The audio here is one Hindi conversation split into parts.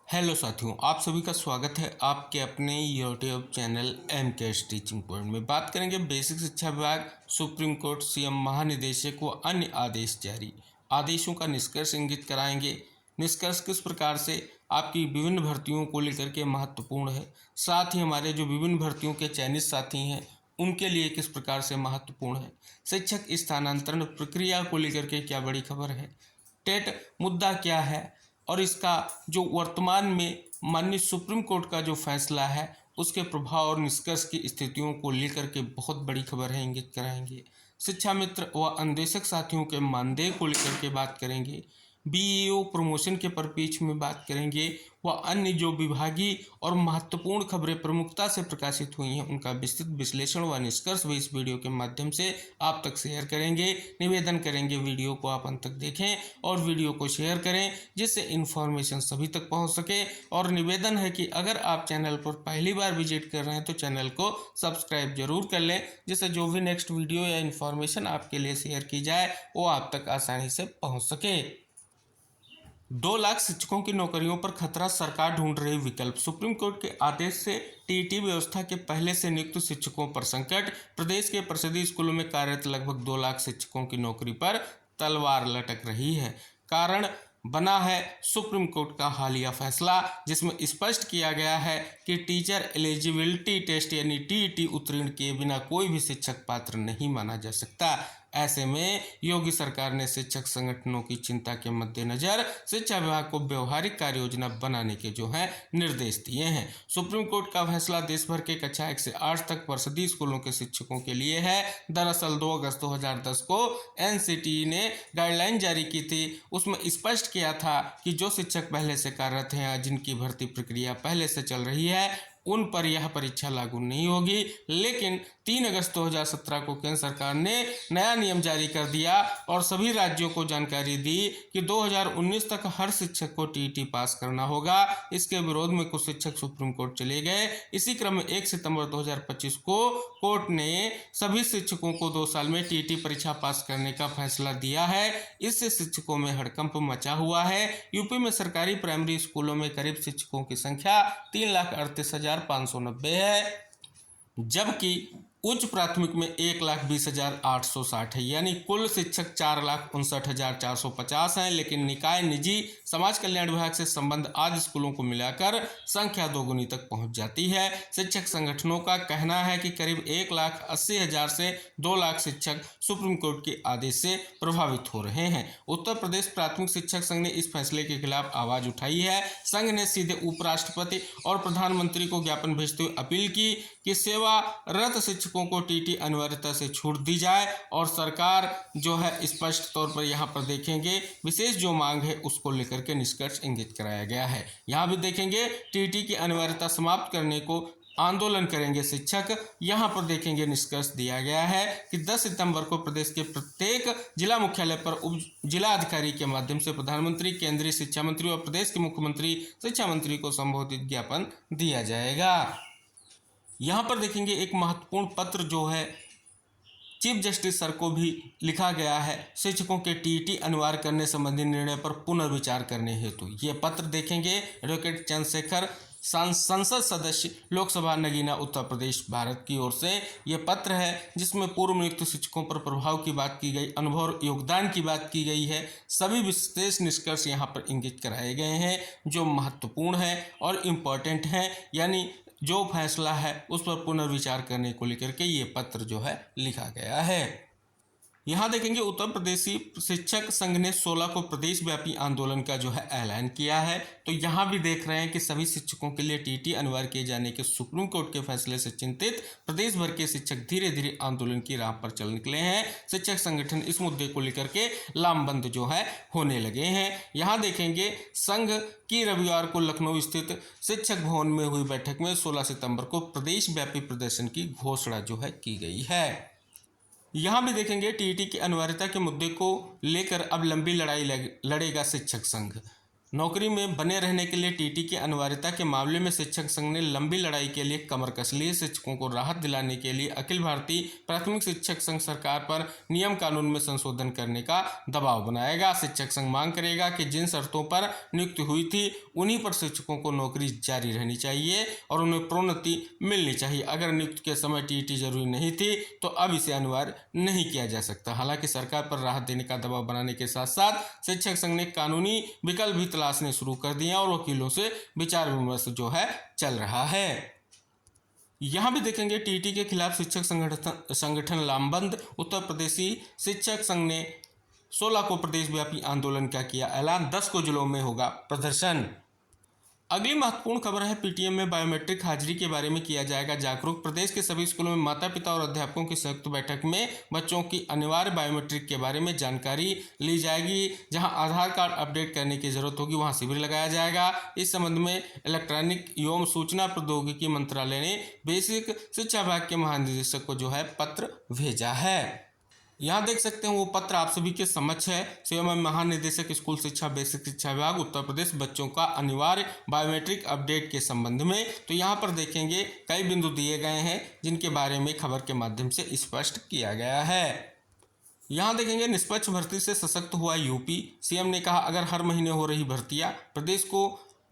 हेलो साथियों, आप सभी का स्वागत है आपके अपने YouTube channel MKS teaching point में। बात करेंगे बेसिक शिक्षा विभाग, सुप्रीम कोर्ट, सीएम महानिदेशक व अन्य आदेश जारी। आदेशों का निष्कर्ष इंगित कराएंगे। निष्कर्ष किस प्रकार से आपकी विभिन्न भर्तियों को लेकर के महत्वपूर्ण है, साथ ही हमारे जो विभिन्न भर्तियों के चयनित साथी हैं उनके लिए किस प्रकार से महत्वपूर्ण है। शिक्षक स्थानांतरण प्रक्रिया को लेकर के क्या बड़ी खबर है, टेट मुद्दा क्या है और इसका जो वर्तमान में माननीय सुप्रीम कोर्ट का जो फैसला है उसके प्रभाव और निष्कर्ष की स्थितियों को लेकर के बहुत बड़ी खबर है, इंगित कराएंगे। शिक्षा मित्र व अन्वेषक साथियों के मानदेय को लेकर के बात करेंगे। बीईओ प्रमोशन के परिप्रेक्ष्य में बात करेंगे व अन्य जो विभागीय और महत्वपूर्ण खबरें प्रमुखता से प्रकाशित हुई हैं उनका विस्तृत विश्लेषण व निष्कर्ष भी इस वीडियो के माध्यम से आप तक शेयर करेंगे। निवेदन करेंगे वीडियो को आप अंत तक देखें और वीडियो को शेयर करें जिससे इन्फॉर्मेशन सभी तक पहुंच सके। और निवेदन है कि अगर आप चैनल पर पहली बार विजिट कर रहे हैं तो चैनल को सब्सक्राइब जरूर कर लें, जिससे जो भी नेक्स्ट वीडियो या इन्फॉर्मेशन आपके लिए शेयर की जाए वो आप तक आसानी से पहुँच सके। 2 लाख शिक्षकों की नौकरियों पर खतरा, सरकार ढूंढ रही विकल्प। सुप्रीम कोर्ट के आदेश से टीईटी व्यवस्था के पहले से नियुक्त शिक्षकों पर संकट। प्रदेश के प्रसिद्ध स्कूलों में कार्यरत लगभग 2 लाख शिक्षकों की नौकरी पर तलवार लटक रही है। कारण बना है सुप्रीम कोर्ट का हालिया फैसला, जिसमें स्पष्ट किया गया है कि टीचर एलिजिबिलिटी टेस्ट यानी टीईटी उत्तीर्ण किए बिना कोई भी शिक्षक पात्र नहीं माना जा सकता। ऐसे में योगी सरकार ने शिक्षक संगठनों की चिंता के मद्देनजर शिक्षा विभाग को व्यवहारिक कार्य योजना बनाने के जो है निर्देश दिए हैं। सुप्रीम कोर्ट का फैसला देश भर के कक्षा 1 से 8 तक प्रसिद्ध स्कूलों के शिक्षकों के लिए है। दरअसल 2 अगस्त 2010 को एनसीटीई ने गाइडलाइन जारी की थी। उसमें स्पष्ट किया था कि जो शिक्षक पहले से कार्यरत हैं या जिनकी भर्ती प्रक्रिया पहले से चल रही है उन पर यह परीक्षा लागू नहीं होगी। लेकिन 3 अगस्त 2017 को केंद्र सरकार ने नया नियम जारी कर दिया और सभी राज्यों को जानकारी दी कि 2019 तक हर शिक्षक को टीईटी पास करना होगा। इसके विरोध में कुछ शिक्षक सुप्रीम कोर्ट चले गए। इसी क्रम में 1 सितंबर 2025 को कोर्ट ने सभी शिक्षकों को 2 साल में टीईटी परीक्षा पास करने का फैसला दिया है। इससे शिक्षकों में हड़कंप मचा हुआ है। यूपी में सरकारी प्राइमरी स्कूलों में करीब शिक्षकों की संख्या 3,38,590 है, जबकि उच्च प्राथमिक में 1,20,860 है, यानी कुल शिक्षक 4,59,450 हैं। लेकिन निकाय, निजी, समाज कल्याण विभाग से संबंध आदि स्कूलों को मिलाकर संख्या दोगुनी तक पहुंच जाती है। शिक्षक संगठनों का कहना है कि करीब 1,80,000 से 2 लाख शिक्षक सुप्रीम कोर्ट के आदेश से प्रभावित हो रहे हैं। उत्तर प्रदेश प्राथमिक शिक्षक संघ ने इस फैसले के खिलाफ आवाज उठाई है। संघ ने सीधे उपराष्ट्रपति और प्रधानमंत्री को ज्ञापन भेजते हुए अपील की कि सेवारत शिक्षकों को टीटी अनिवार्यता से छूट दी जाए और सरकार जो है स्पष्ट तौर पर यहाँ पर देखेंगे विशेष जो मांग है उसको लेकर के निष्कर्ष इंगित कराया गया है। यहाँ भी देखेंगे टीटी की अनिवार्यता समाप्त करने को आंदोलन करेंगे शिक्षक। यहाँ पर देखेंगे निष्कर्ष दिया गया है कि 10 सितंबर को प्रदेश के प्रत्येक जिला मुख्यालय पर उप जिला अधिकारी के माध्यम से प्रधानमंत्री, केंद्रीय शिक्षा मंत्री और प्रदेश के मुख्यमंत्री शिक्षा मंत्री को संबोधित ज्ञापन दिया जाएगा। यहाँ पर देखेंगे एक महत्वपूर्ण पत्र जो है चीफ जस्टिस सर को भी लिखा गया है शिक्षकों के टीईटी अनिवार्य करने संबंधी निर्णय पर पुनर्विचार करने हेतु। ये पत्र देखेंगे एडवोकेट चंद्रशेखर, संसद सदस्य, लोकसभा नगीना, उत्तर प्रदेश, भारत की ओर से ये पत्र है जिसमें पूर्व नियुक्त शिक्षकों पर प्रभाव की बात की गई, अनुभव और योगदान की बात की गई है। सभी विशेष निष्कर्ष यहाँ पर इंगित कराए गए हैं जो महत्वपूर्ण है और इम्पोर्टेंट हैं, यानी जो फैसला है उस पर पुनर्विचार करने को लेकर के ये पत्र जो है लिखा गया है। यहाँ देखेंगे उत्तर प्रदेशी शिक्षक संघ ने 16 को प्रदेश व्यापी आंदोलन का जो है ऐलान किया है। तो यहाँ भी देख रहे हैं कि सभी शिक्षकों के लिए टीटी अनिवार्य किए जाने के सुप्रीम कोर्ट के फैसले से चिंतित प्रदेश भर के शिक्षक धीरे धीरे आंदोलन की राह पर चल निकले हैं। शिक्षक संगठन इस मुद्दे को लेकर के लामबंद जो है होने लगे हैं। यहाँ देखेंगे संघ की रविवार को लखनऊ स्थित शिक्षक भवन में हुई बैठक में 16 सितंबर को प्रदेश व्यापी प्रदर्शन की घोषणा जो है की गई है। यहाँ भी देखेंगे टीईटी की अनिवार्यता के मुद्दे को लेकर अब लंबी लड़ाई लड़ेगा शिक्षक संघ। नौकरी में बने रहने के लिए टीटी की अनिवार्यता के मामले में शिक्षक संघ ने लंबी लड़ाई के लिए कमर कस ली। शिक्षकों को राहत दिलाने के लिए अखिल भारतीय प्राथमिक शिक्षक संघ सरकार पर नियम कानून में संशोधन करने का दबाव बनाएगा। शिक्षक संघ मांग करेगा कि जिन शर्तों पर नियुक्ति हुई थी उन्हीं पर शिक्षकों को नौकरी जारी रहनी चाहिए और उन्हें प्रोन्नति मिलनी चाहिए। अगर नियुक्ति के समय टीटी जरूरी नहीं थी तो अब इसे अनिवार्य नहीं किया जा सकता। हालांकि सरकार पर राहत देने का दबाव बनाने के साथ साथ शिक्षक संघ ने कानूनी विकल्प भी तलाशने शुरू कर दिए और वकीलों से विचार विमर्श जो है चल रहा है। यहां भी देखेंगे टीटी के खिलाफ शिक्षक संगठन लामबंद। उत्तर प्रदेशी शिक्षक संघ ने 16 को प्रदेशव्यापी आंदोलन का किया ऐलान, 10 को जिलों में होगा प्रदर्शन। अगली महत्वपूर्ण खबर है पीटीएम में बायोमेट्रिक हाजिरी के बारे में किया जाएगा जागरूक। प्रदेश के सभी स्कूलों में माता पिता और अध्यापकों की संयुक्त बैठक में बच्चों की अनिवार्य बायोमेट्रिक के बारे में जानकारी ली जाएगी। जहां आधार कार्ड अपडेट करने की जरूरत होगी वहां शिविर लगाया जाएगा। इस संबंध में इलेक्ट्रॉनिक एवं सूचना प्रौद्योगिकी मंत्रालय ने बेसिक शिक्षा विभाग के महानिदेशक को जो है पत्र भेजा है। यहाँ देख सकते हैं वो पत्र आप सभी के समक्ष है। सेवा में महानिदेशक स्कूल शिक्षा बेसिक शिक्षा विभाग उत्तर प्रदेश बच्चों का अनिवार्य बायोमेट्रिक अपडेट के संबंध में। तो यहाँ पर देखेंगे कई बिंदु दिए गए हैं जिनके बारे में खबर के माध्यम से स्पष्ट किया गया है। यहाँ देखेंगे निष्पक्ष भर्ती से सशक्त हुआ यूपी। सीएम ने कहा अगर हर महीने हो रही भर्तियां प्रदेश को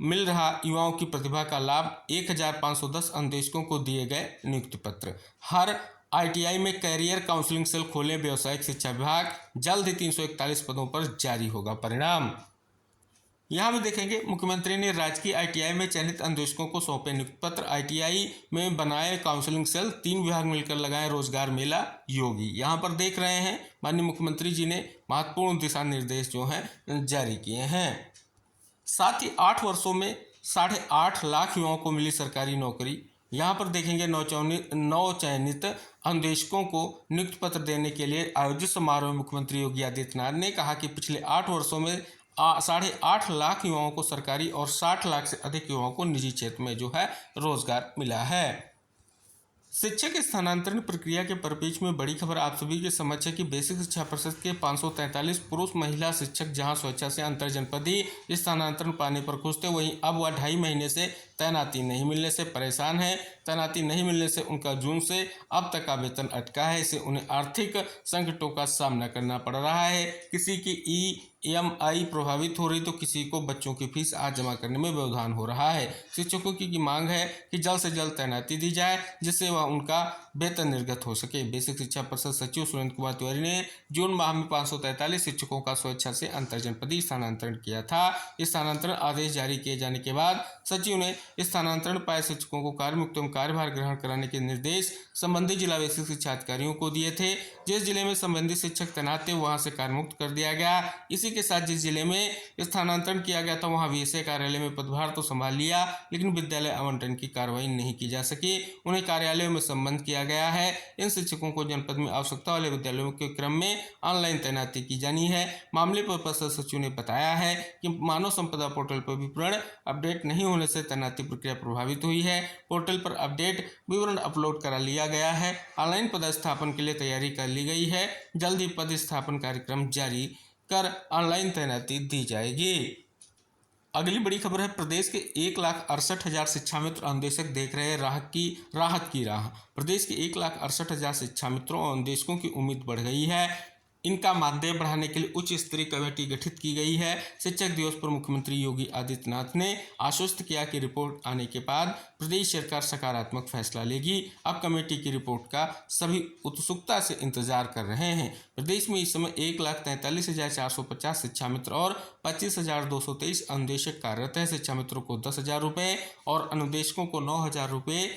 मिल रहा युवाओं की प्रतिभा का लाभ। 1510 अन्वेषकों को दिए गए नियुक्ति पत्र। हर आईटीआई में कैरियर काउंसलिंग सेल खोले व्यावसायिक शिक्षा विभाग। जल्द ही 341 पदों पर जारी होगा परिणाम। यहाँ भी देखेंगे मुख्यमंत्री ने राजकीय आईटीआई में चयनित अन्वेषकों को सौंपे नियुक्ति पत्र। आईटीआई में बनाए काउंसलिंग सेल, 3 विभाग मिलकर लगाए रोजगार मेला योगी। यहाँ पर देख रहे हैं माननीय मुख्यमंत्री जी ने महत्वपूर्ण दिशा निर्देश जो हैं जारी किए हैं। साथ ही 8 वर्षों में 8.5 लाख युवाओं को मिली सरकारी नौकरी। यहाँ पर देखेंगे नौ चयनित अन्वेषकों को नियुक्ति पत्र देने के लिए आयोजित समारोह में मुख्यमंत्री योगी आदित्यनाथ ने कहा कि पिछले 8 वर्षों में 8.5 लाख युवाओं को सरकारी और 60 लाख से अधिक युवाओं को निजी क्षेत्र में जो है रोजगार मिला है। शिक्षक स्थानांतरण प्रक्रिया के परिप्रेक्ष्य में बड़ी खबर आप सभी के समक्ष है कि बेसिक शिक्षा परिषद के 543 पुरुष महिला शिक्षक जहां स्वेच्छा से अंतर जनपदीय स्थानांतरण पाने पर खुश थे, वहीं अब वह 2.5 महीने से तैनाती नहीं मिलने से परेशान है। तैनाती नहीं मिलने से उनका जून से अब तक का वेतन अटका है। इससे उन्हें आर्थिक संकटों का सामना करना पड़ रहा है। किसी की ईएमआई प्रभावित हो रही तो किसी को बच्चों की फीस आज जमा करने में व्यवधान हो रहा है। शिक्षकों की मांग है कि जल्द से जल्द तैनाती दी जाए जिससे वह उनका वेतन निर्गत हो सके। बेसिक शिक्षा परिषद सचिव सुरेंद्र कुमार तिवारी ने जून माह में 543 शिक्षकों का स्वेच्छा से अंतर जनपदीय स्थानांतरण किया था। स्थानांतरण आदेश जारी किए जाने के बाद सचिव ने स्थानांतरण पाए शिक्षकों को कार्यमुक्त एवं कार्यभार ग्रहण कराने के निर्देश संबंधित जिला बेसिक शिक्षा अधिकारियों को दिए थे। जिस जिले में संबंधित शिक्षक तैनात थे वहां से कार्यमुक्त कर दिया गया। इसी के साथ जिस जिले में स्थानांतरण किया गया था वहां वीएसए कार्यालय में पदभार तो संभाल लिया, लेकिन विद्यालय आवंटन की कार्रवाई नहीं की जा सकी। उन्हें कार्यालयों में संबंध किया गया है। इन शिक्षकों को जनपद में आवश्यकता वाले विद्यालयों के क्रम में ऑनलाइन तैनाती की जानी है। मामले पर परिषद सचिव ने बताया है कि मानव संपदा पोर्टल पर विवरण अपडेट नहीं होने से तैनाती प्रक्रिया प्रभावित हुई है। पोर्टल पर अपडेट विवरण अपलोड करा लिया गया है। ऑनलाइन पदस्थापन के लिए तैयारी कर ली गई है। जल्द ही पदस्थापन कार्यक्रम जारी कर ऑनलाइन तैनाती दी जाएगी। अगली बड़ी खबर है प्रदेश के 1,68,000 शिक्षा मित्र अन्वेषक देख रहे हैं राहत की राह। प्रदेश के 1,68,000 शिक्षा मित्रों और अन्वेषकों की उम्मीद बढ़ गई है। इनका मानदेय बढ़ाने के लिए उच्च स्तरीय कमेटी गठित की गई है। शिक्षक दिवस पर मुख्यमंत्री योगी आदित्यनाथ ने आश्वस्त किया कि रिपोर्ट आने के बाद प्रदेश सरकार सकारात्मक फैसला लेगी। अब कमेटी की रिपोर्ट का सभी उत्सुकता से इंतजार कर रहे हैं। प्रदेश में इस समय 1,43,450 शिक्षा मित्र और 25,223 अनुदेशक कार्यरत हैं। शिक्षा मित्रों को 10,000 रुपये और अनुदेशकों को 9,000 रुपये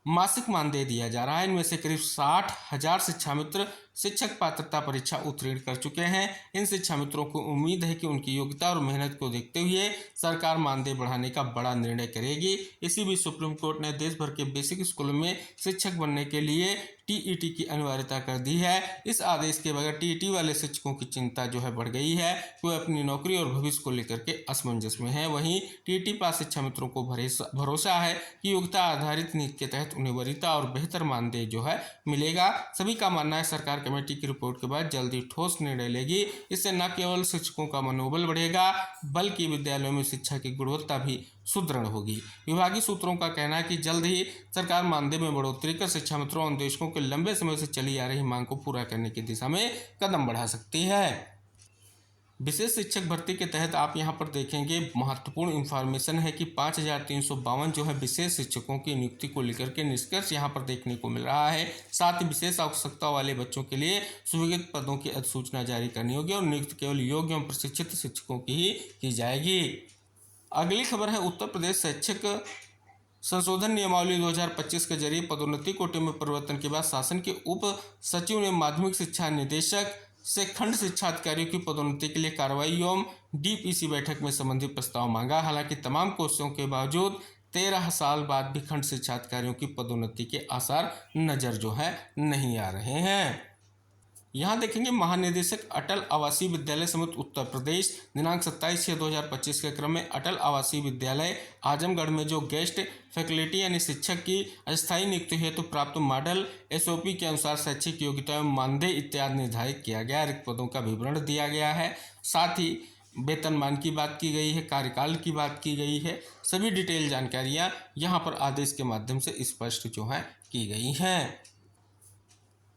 मासिक मानदेय दिया जा रहा है। इनमें से करीब 60,000 शिक्षा मित्र शिक्षक पात्रता परीक्षा उत्तीर्ण कर चुके हैं। इन शिक्षा मित्रों को उम्मीद है कि उनकी योग्यता और मेहनत को देखते हुए सरकार मानदेय बढ़ाने का बड़ा निर्णय करेगी। इसी बीच सुप्रीम कोर्ट ने देश भर के बेसिक स्कूलों में शिक्षक बनने के लिए टीईटी की अनिवार्यता कर दी है। इस आदेश के बगैर टीईटी वाले शिक्षकों की चिंता जो है बढ़ गई है। वे अपनी नौकरी और भविष्य को लेकर के असमंजस में है। वहीं टीईटी पास शिक्षा मित्रों को भरोसा है कि योग्यता आधारित नीति के तहत उन्हें वरीयता और बेहतर मानदेय जो है मिलेगा। सभी का मानना है सरकार कमेटी की रिपोर्ट के बाद जल्द ही ठोस निर्णय लेगी। इससे न केवल शिक्षकों का मनोबल बढ़ेगा बल्कि विद्यालयों में शिक्षा की गुणवत्ता भी सुदृढ़ होगी। विभागीय सूत्रों का कहना है कि जल्द ही सरकार मानदेय में बढ़ोतरी कर शिक्षा मित्रों और निदेशकों के लंबे समय से चली आ रही मांग को पूरा करने की दिशा में कदम बढ़ा सकती है। विशेष शिक्षक भर्ती के तहत आप यहां पर देखेंगे महत्वपूर्ण इंफॉर्मेशन है कि 5352 जो है विशेष शिक्षकों की नियुक्ति को लेकर के निष्कर्ष यहां पर देखने को मिल रहा है। साथ ही विशेष आवश्यकता वाले बच्चों के लिए स्वीकृत पदों की अधिसूचना जारी करनी होगी और नियुक्ति केवल योग्य एवं प्रशिक्षित शिक्षकों की ही की जाएगी। अगली खबर है उत्तर प्रदेश शैक्षिक संशोधन नियमावली 2025 के जरिए पदोन्नति कोटे में परिवर्तन के बाद शासन के उप सचिव ने माध्यमिक शिक्षा निदेशक से खंड शिक्षा अधिकारियों की पदोन्नति के लिए कार्रवाई एवं डीपीसी बैठक में संबंधित प्रस्ताव मांगा। हालांकि तमाम कोशिशों के बावजूद 13 साल बाद भी खंड शिक्षा अधिकारियों की पदोन्नति के आसार नजर जो है नहीं आ रहे हैं। यहाँ देखेंगे महानिदेशक अटल आवासीय विद्यालय समिति उत्तर प्रदेश दिनांक 27/6/2025 के क्रम में अटल आवासीय विद्यालय आजमगढ़ में जो गेस्ट फैकल्टी यानी शिक्षक की अस्थायी नियुक्ति हेतु प्राप्त मॉडल एसओपी के अनुसार शैक्षिक योग्यता एवं मानदेय इत्यादि निर्धारित किया गया। रिक्त पदों का विवरण दिया गया है, साथ ही वेतनमान की बात की गई है, कार्यकाल की बात की गई है। सभी डिटेल जानकारियाँ यहाँ पर आदेश के माध्यम से स्पष्ट जो है की गई हैं।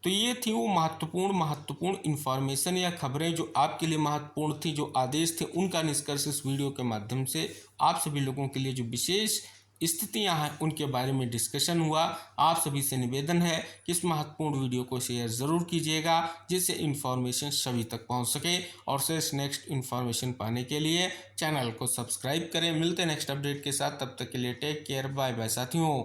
तो ये थी वो महत्वपूर्ण इन्फॉर्मेशन या खबरें जो आपके लिए महत्वपूर्ण थी, जो आदेश थे उनका निष्कर्ष इस वीडियो के माध्यम से आप सभी लोगों के लिए जो विशेष स्थितियां हैं उनके बारे में डिस्कशन हुआ। आप सभी से निवेदन है कि इस महत्वपूर्ण वीडियो को शेयर ज़रूर कीजिएगा जिससे इन्फॉर्मेशन सभी तक पहुंच सके। और शेष नेक्स्ट इन्फॉर्मेशन पाने के लिए चैनल को सब्सक्राइब करें। मिलते हैं नेक्स्ट अपडेट के साथ, तब तक के लिए टेक केयर, बाय बाय साथियों।